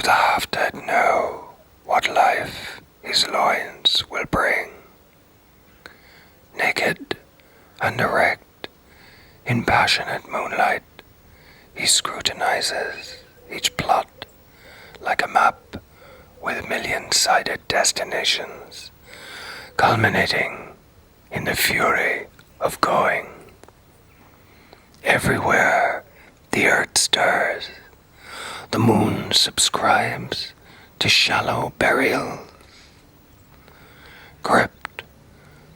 the half-dead know what life his loins will bring. Naked and erect, in passionate moonlight, he scrutinizes each plot like a map with million-sided destinations, culminating in the fury of going. Everywhere the earth stirs, the moon subscribes to shallow burials. Gripped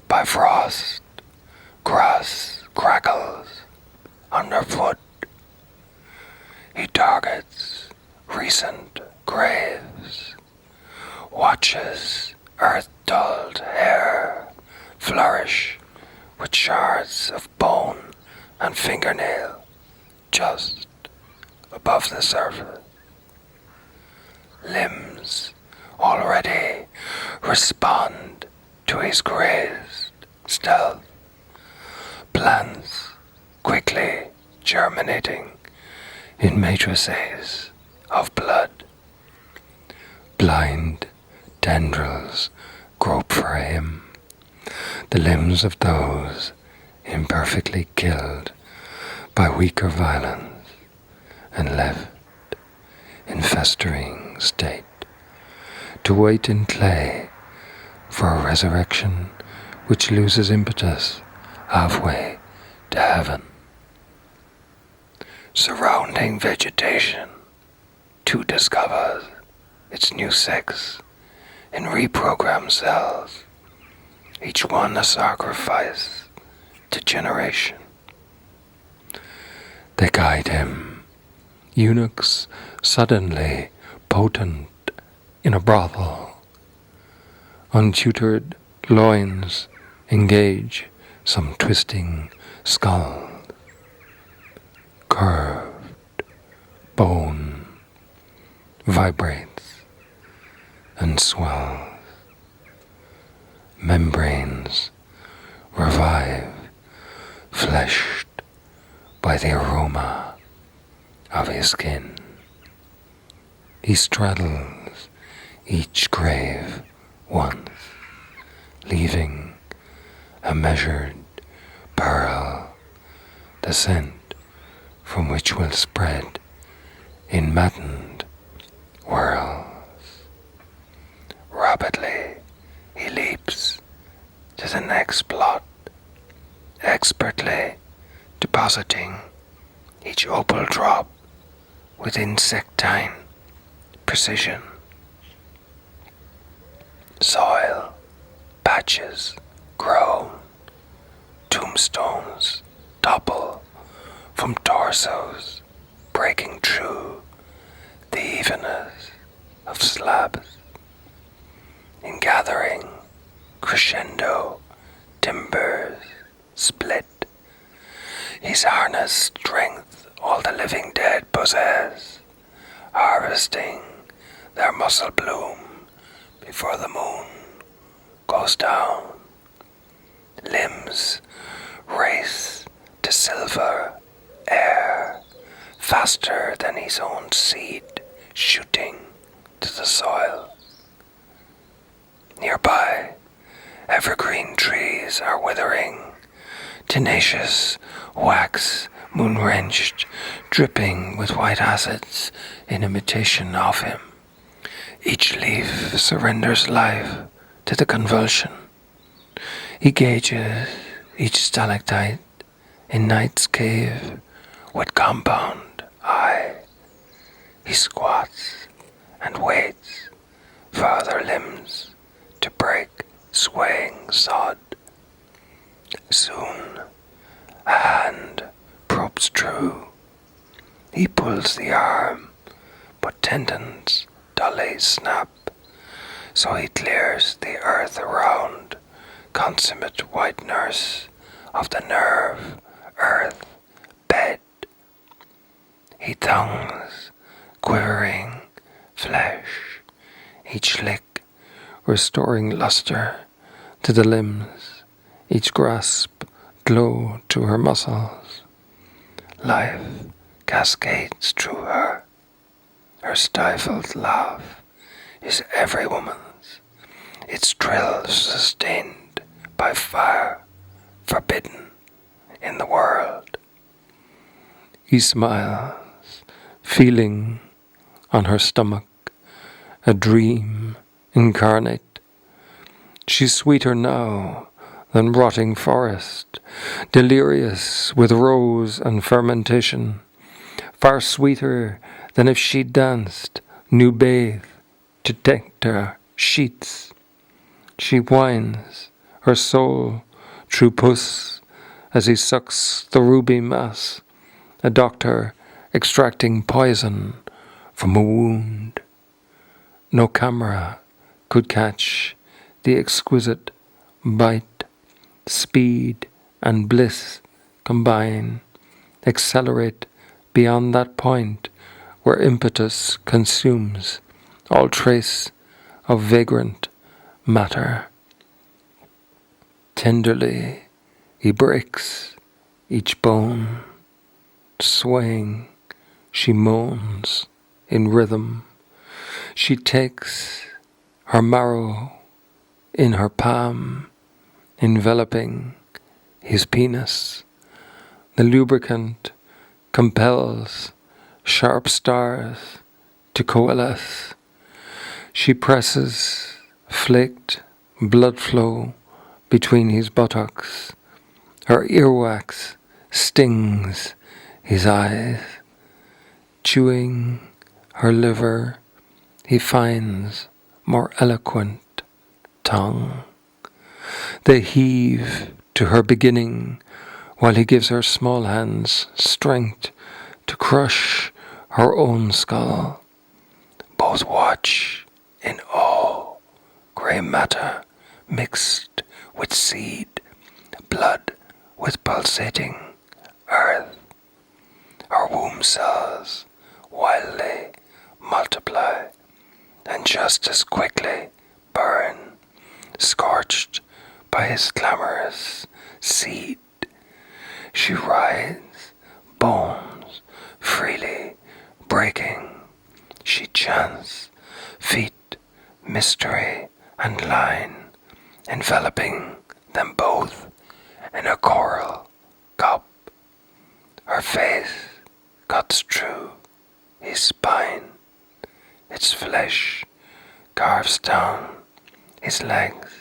by frost, grass crackles underfoot. He targets recent graves, watches earth-dulled hair flourish with shards of bone and fingernail just above the surface. Limbs already respond to his crazed stealth. Plants quickly germinating in matrices of blood. Blind tendrils grope for him, the limbs of those imperfectly killed by weaker violence and left in festering state to wait in clay for a resurrection which loses impetus halfway to heaven. Surrounding vegetation, too discovers its new sex in reprogrammed cells, each one a sacrifice to generation. They guide him, eunuchs suddenly potent in a brothel. Untutored loins engage some twisting skull. Curved bone vibrates and swells. Membranes revive, fleshed by the aroma of his skin. He straddles each grave once, leaving a measured pearl, the scent from which will spread in maddened whirls. Rapidly he leaps to the next plot, expertly depositing each opal drop with insectine precision. Soil patches grow, tombstones topple from torsos, breaking through the evenness of slabs. In gathering crescendo, timbers split. He's harnessed strength all the living dead possess, harvesting their muscle bloom before the moon goes down. Limbs race to silver air faster than his own seed shooting to the soil. Nearby, evergreen trees are withering, tenacious wax moon-wrenched, dripping with white acids in imitation of him. Each leaf surrenders life to the convulsion. He gauges each stalactite in night's cave with compound eye. He squats and waits for other limbs to break swaying sod. Soon a hand probes through. He pulls the arm, but tendons dully snap, so he clears the earth around, consummate white nurse of the nerve earth bed. He tongues quivering flesh, each lick restoring luster to the limbs, each grasp glow to her muscles. Life cascades through her, Her stifled laugh is every woman's, its trill sustained by fire forbidden in the world. He smiles, feeling on her stomach, a dream incarnate. She's sweeter now than rotting forest, delirious with rose and fermentation, far sweeter than if she danced new bathe to decked her sheets. She whines her soul through puss as he sucks the ruby mass, a doctor extracting poison from a wound. No camera could catch the exquisite bite. Speed and bliss combine, accelerate beyond that point where impetus consumes all trace of vagrant matter. Tenderly he breaks each bone, swaying she moans in rhythm. She takes her marrow in her palm, enveloping his penis. The lubricant compels sharp stars to coalesce. She presses flaked blood flow between his buttocks. Her earwax stings his eyes. Chewing her liver, he finds more eloquent tongue. They heave to her beginning, while he gives her small hands strength to crush her own skull. Both watch in awe, grey matter mixed with seed, blood with pulsating earth. Our womb cells wildly multiply and just as quickly burn, scorched by his clamorous seed. She rides, bones freely breaking. She chants, feet, mystery, and line, enveloping them both in a coral cup. Her face cuts through his spine. Its flesh carves down his legs.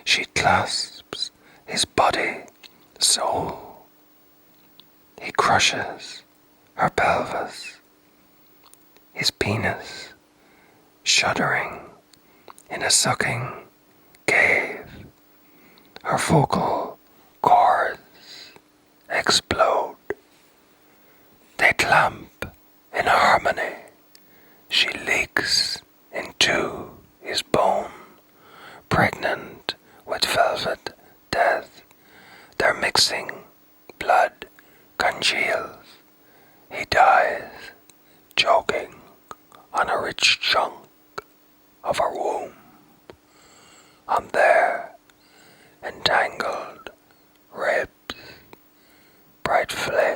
She clasps his body, soul. He crushes her pelvis, his penis shuddering in a sucking cave. Her vocal cords explode. They clamp in harmony. She leaks into his bone, pregnant with velvet death. Their mixing blood congeals. He dies, choking on a rich chunk of her womb. On their entangled ribs, bright flame